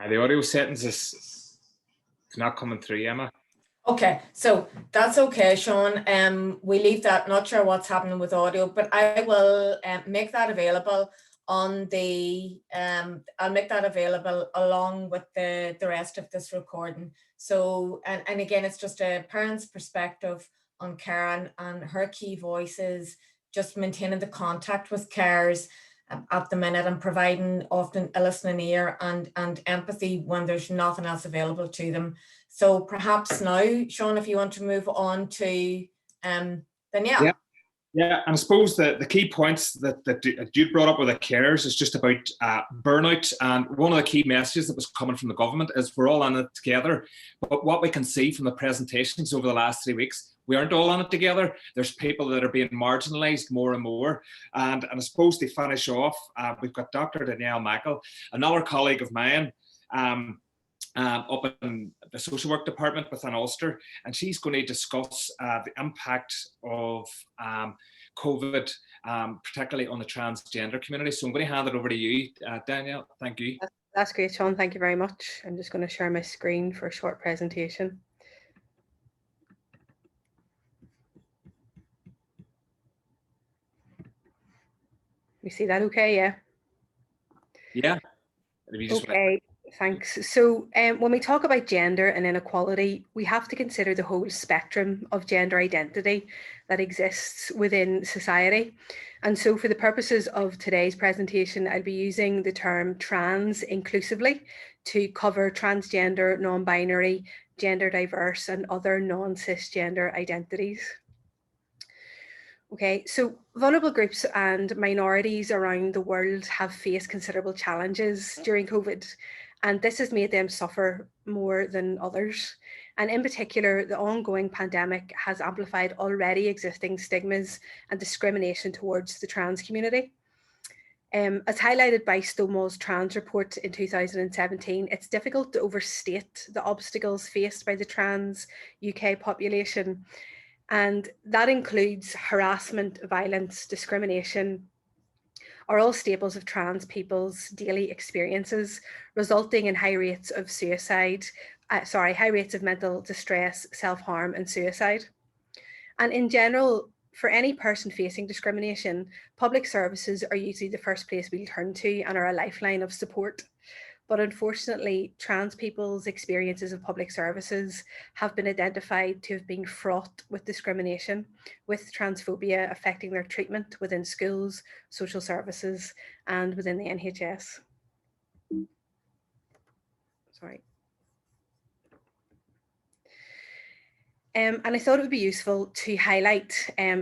The audio settings is not coming through, Emma. Okay, so that's okay, Sean. We leave that. Not sure what's happening with audio, but I will make that available on the. I'll make that available along with the rest of this recording. So and again, it's just a parent's perspective on Karen, and her key voice is just maintaining the contact with carers at the minute and providing often a listening ear and empathy when there's nothing else available to them. So perhaps now, Sean, if you want to move on to Danielle. Yeah, and I suppose the key points that Jude brought up with the carers is just about burnout. And one of the key messages that was coming from the government is we're all in it together. But what we can see from the presentations over the last 3 weeks, we aren't all in it together. There's people that are being marginalised more and more. And I suppose to finish off, we've got Dr. Danielle Mackle, another colleague of mine, up in the social work department within Ulster, and she's going to discuss the impact of COVID, particularly on the transgender community. So I'm going to hand it over to you, Danielle. Thank you. That's great, Sean. Thank you very much. I'm just going to share my screen for a short presentation. You see that okay? Yeah. Yeah. Okay. Thanks. So when we talk about gender and inequality, we have to consider the whole spectrum of gender identity that exists within society. And so for the purposes of today's presentation, I'll be using the term trans inclusively to cover transgender, non-binary, gender diverse and other non-cisgender identities. Okay, so vulnerable groups and minorities around the world have faced considerable challenges during COVID, and this has made them suffer more than others. And in particular, the ongoing pandemic has amplified already existing stigmas and discrimination towards the trans community. As highlighted by Stonewall's trans report in 2017, it's difficult to overstate the obstacles faced by the trans UK population. And that includes harassment, violence, discrimination, are all staples of trans people's daily experiences, resulting in high rates of suicide, high rates of mental distress, self-harm and suicide. And in general, for any person facing discrimination, public services are usually the first place we'll turn to and are a lifeline of support. But unfortunately, trans people's experiences of public services have been identified to have been fraught with discrimination, with transphobia affecting their treatment within schools, social services, and within the NHS. Sorry. And I thought it would be useful to highlight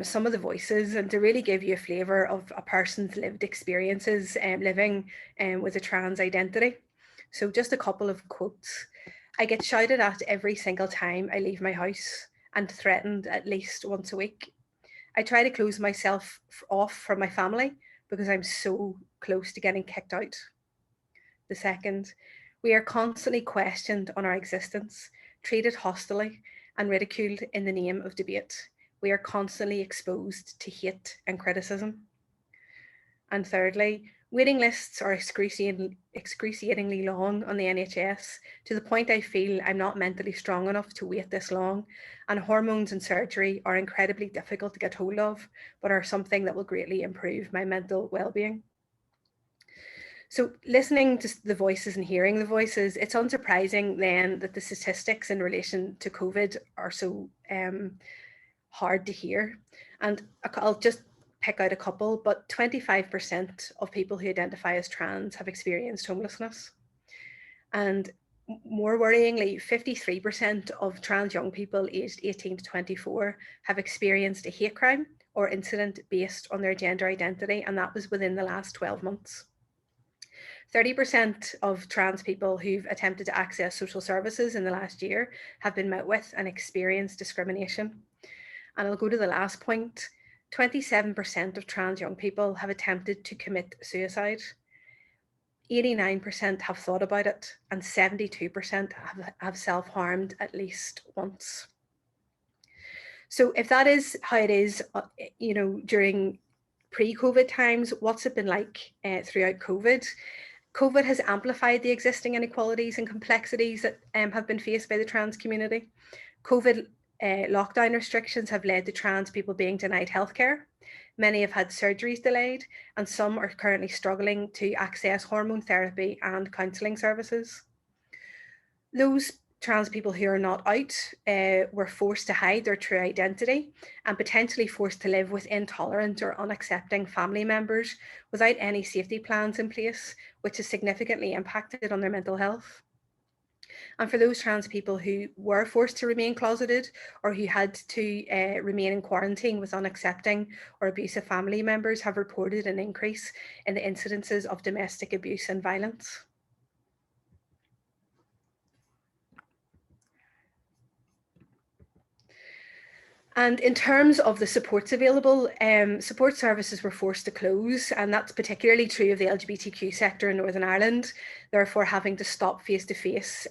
some of the voices and to really give you a flavour of a person's lived experiences living with a trans identity. So just a couple of quotes. I get shouted at every single time I leave my house and threatened at least once a week. I try to close myself off from my family because I'm so close to getting kicked out. The second, we are constantly questioned on our existence, treated hostilely and ridiculed in the name of debate. We are constantly exposed to hate and criticism. And thirdly, waiting lists are excruciatingly long on the NHS, to the point I feel I'm not mentally strong enough to wait this long, and hormones and surgery are incredibly difficult to get hold of, but are something that will greatly improve my mental well-being. So listening to the voices and hearing the voices, it's unsurprising then that the statistics in relation to COVID are so hard to hear. And I'll just pick out a couple, but 25% of people who identify as trans have experienced homelessness. And more worryingly, 53% of trans young people aged 18 to 24 have experienced a hate crime or incident based on their gender identity, and that was within the last 12 months. 30% of trans people who've attempted to access social services in the last year have been met with and experienced discrimination. And I'll go to the last point. 27% of trans young people have attempted to commit suicide. 89% have thought about it, and 72% have self-harmed at least once. So if that is how it is, during pre-COVID times, what's it been like throughout COVID? COVID has amplified the existing inequalities and complexities that have been faced by the trans community. COVID lockdown restrictions have led to trans people being denied healthcare. Many have had surgeries delayed, and some are currently struggling to access hormone therapy and counselling services. Those trans people who are not out were forced to hide their true identity and potentially forced to live with intolerant or unaccepting family members without any safety plans in place, which has significantly impacted on their mental health. And for those trans people who were forced to remain closeted or who had to remain in quarantine with unaccepting or abusive family members, have reported an increase in the incidences of domestic abuse and violence. And in terms of the supports available, support services were forced to close, and that's particularly true of the LGBTQ sector in Northern Ireland, therefore having to stop face-to-face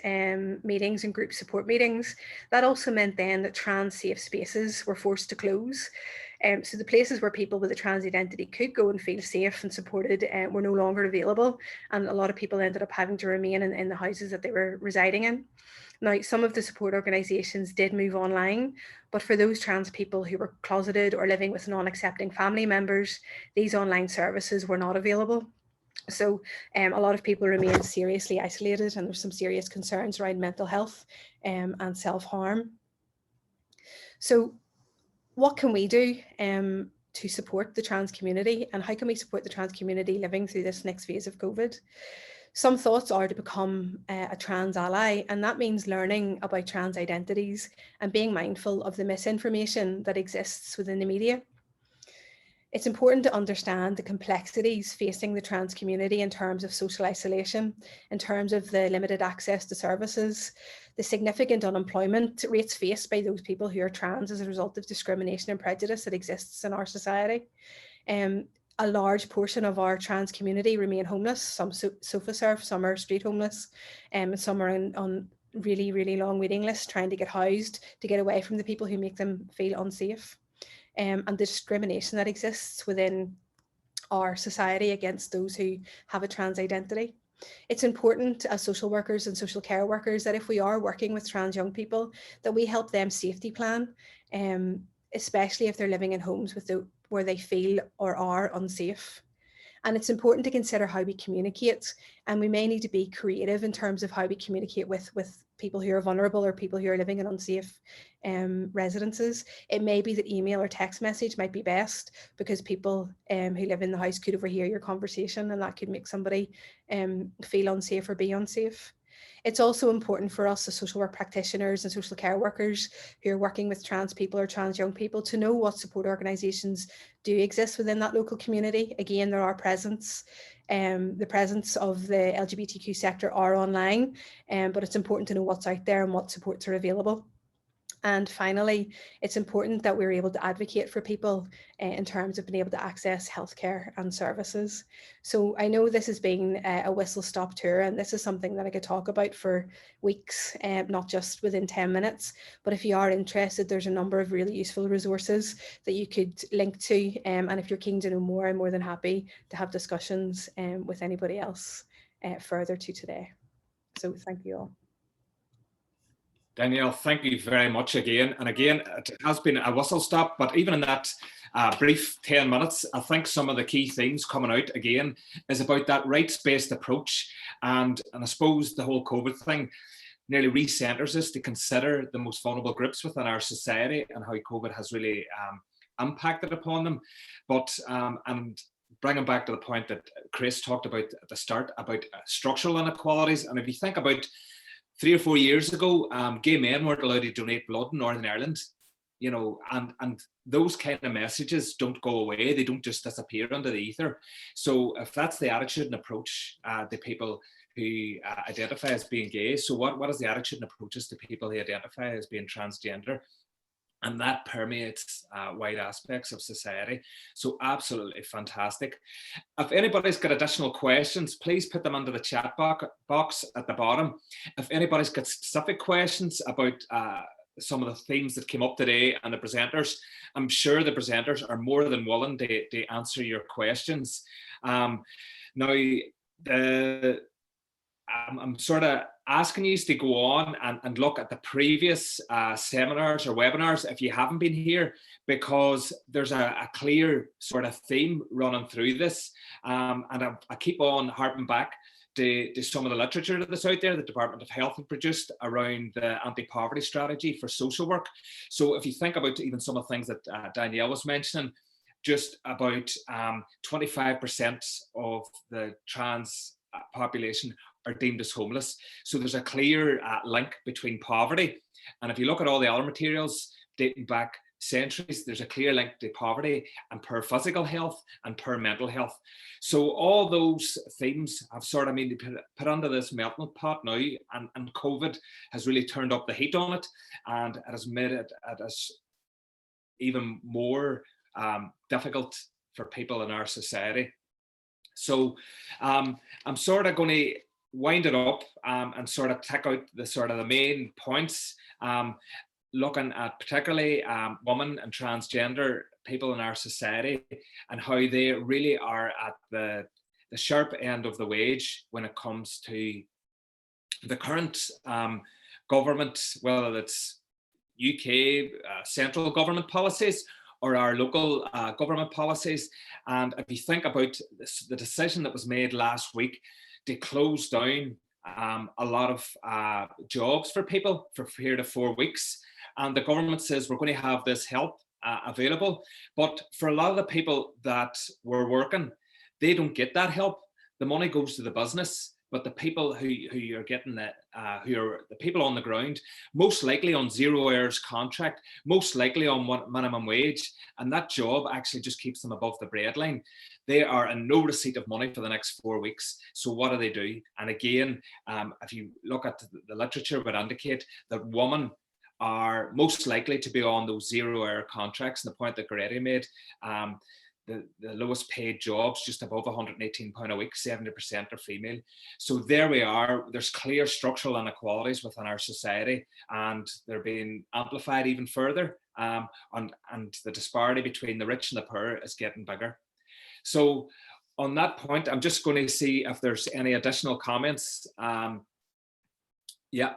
meetings and group support meetings. That also meant then that trans safe spaces were forced to close. So the places where people with a trans identity could go and feel safe and supported were no longer available, and a lot of people ended up having to remain in the houses that they were residing in. Now, some of the support organisations did move online, but for those trans people who were closeted or living with non-accepting family members, these online services were not available. So a lot of people remained seriously isolated, and there's some serious concerns around mental health and self-harm. So what can we do to support the trans community, and how can we support the trans community living through this next phase of COVID? Some thoughts are to become a trans ally, and that means learning about trans identities and being mindful of the misinformation that exists within the media. It's important to understand the complexities facing the trans community in terms of social isolation, in terms of the limited access to services, the significant unemployment rates faced by those people who are trans as a result of discrimination and prejudice that exists in our society. A large portion of our trans community remain homeless, some sofa surf, some are street homeless, and some are on really, really long waiting lists trying to get housed to get away from the people who make them feel unsafe. And the discrimination that exists within our society against those who have a trans identity. It's important as social workers and social care workers that if we are working with trans young people, that we help them safety plan, especially if they're living in homes where they feel or are unsafe. And it's important to consider how we communicate, and we may need to be creative in terms of how we communicate with people who are vulnerable or people who are living in unsafe residences. It may be that email or text message might be best, because people who live in the house could overhear your conversation, and that could make somebody feel unsafe or be unsafe. It's also important for us as social work practitioners and social care workers who are working with trans people or trans young people to know what support organisations do exist within that local community. Again, there are the presence of the LGBTQ sector are online, but it's important to know what's out there and what supports are available. And finally, it's important that we're able to advocate for people in terms of being able to access healthcare and services. So I know this has been a whistle-stop tour, and this is something that I could talk about for weeks, not just within 10 minutes. But if you are interested, there's a number of really useful resources that you could link to. And if you're keen to know more, I'm more than happy to have discussions with anybody else further to today. So thank you all. Danielle, thank you very much again. And again, it has been a whistle stop, but even in that brief 10 minutes, I think some of the key themes coming out again is about that rights-based approach. And I suppose the whole COVID thing nearly recenters us to consider the most vulnerable groups within our society and how COVID has really impacted upon them. But, and bringing back to the point that Chris talked about at the start about structural inequalities. And if you think about 3 or 4 years ago, gay men weren't allowed to donate blood in Northern Ireland, you know, and those kind of messages don't go away. They don't just disappear into the ether. So if that's the attitude and approach to people who identify as being gay, so what is the attitude and approaches to people who identify as being transgender? And that permeates wide aspects of society. So absolutely fantastic. If anybody's got additional questions, please put them under the chat box at the bottom. If anybody's got specific questions about some of the themes that came up today and the presenters, I'm sure the presenters are more than willing to answer your questions. Now, I'm sort of asking you to go on and look at the previous seminars or webinars if you haven't been here, because there's a clear sort of theme running through this. And I keep on harping back to some of the literature that's out there the Department of Health have produced around the anti-poverty strategy for social work. So if you think about even some of the things that Danielle was mentioning, just about 25% of the trans population are deemed as homeless. So there's a clear link between poverty. And if you look at all the other materials dating back centuries, there's a clear link to poverty and poor physical health and poor mental health. So all those themes have sort of been put under this melting pot now, and COVID has really turned up the heat on it, and it has made it even more difficult for people in our society. So I'm sort of going to wind it up and sort of take out the main points, looking at particularly women and transgender people in our society and how they really are at the sharp end of the wedge when it comes to the current government, whether it's UK central government policies or our local government policies. And if you think about the decision that was made last week to close down a lot of jobs for people for 3 to 4 weeks, and the government says we're going to have this help available, but for a lot of the people that were working, they don't get that help. The money goes to the business. but the people who are getting that, who are the people on the ground, most likely on 0 hours contract, most likely on minimum wage, and that job actually just keeps them above the breadline. They are in no receipt of money for the next 4 weeks. So what do? And again, if you look at the literature, would indicate that women are most likely to be on those 0 hour contracts. And the point that Greta made, the lowest paid jobs, just above £118 a week, 70% are female. So there we are. There's clear structural inequalities within our society, and they're being amplified even further. And the disparity between the rich and the poor is getting bigger. So on that point, I'm just going to see if there's any additional comments. Yeah.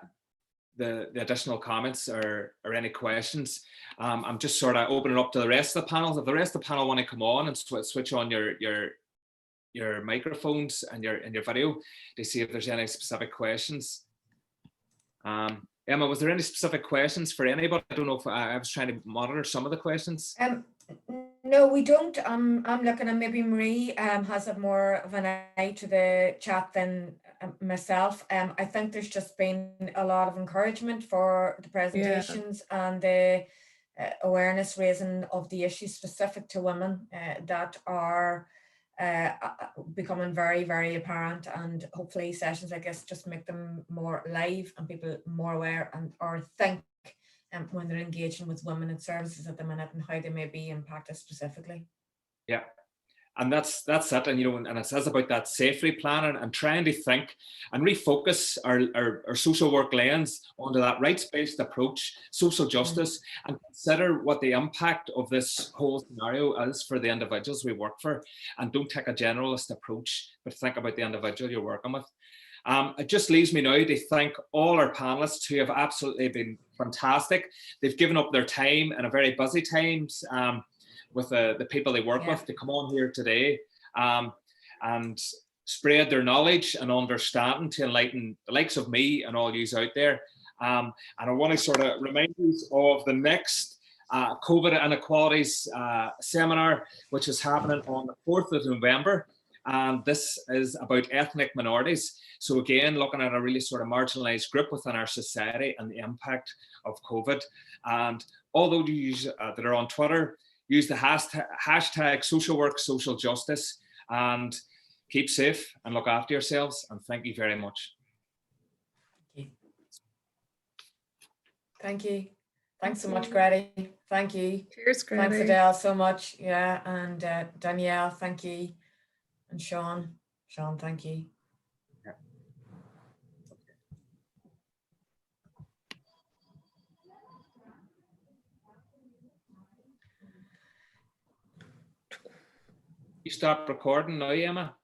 The additional comments or any questions. I'm just sort of opening up to the rest of the panels. If the rest of the panel want to come on and switch on your microphones and your video to see if there's any specific questions. Emma, was there any specific questions for anybody? I don't know if I was trying to monitor some of the questions. No, we don't. I'm looking, and maybe Marie has a more of an eye to the chat than myself. I think there's just been a lot of encouragement for the presentations and the awareness raising of the issues specific to women that are becoming very, very apparent, and hopefully sessions like this just make them more live and people more aware and or think when they're engaging with women in services at the minute and how they may be impacted specifically. Yeah. And that's it. And, you know, and it says about that safety plan and trying to think and refocus our social work lens onto that rights-based approach, social justice, and consider what the impact of this whole scenario is for the individuals we work for. And don't take a generalist approach, but think about the individual you're working with. It just leaves me now to thank all our panelists who have absolutely been fantastic. They've given up their time in a very busy times with the people they work with to come on here today and spread their knowledge and understanding to enlighten the likes of me and all yous out there. And I want to sort of remind you of the next COVID Inequalities seminar, which is happening on the 4th of November. And this is about ethnic minorities. So again, looking at a really sort of marginalized group within our society and the impact of COVID. And all those that are on Twitter, use the hashtag social work, social justice, and keep safe and look after yourselves. And thank you very much. Thank you. Thanks so much, Grady. Thank you. Cheers, Grady. Thanks, Edel, so much. Yeah, and Danielle, thank you. And Sean, thank you. Yeah. You stop recording now, Emma?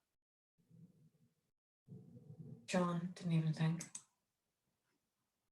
Sean, didn't even think.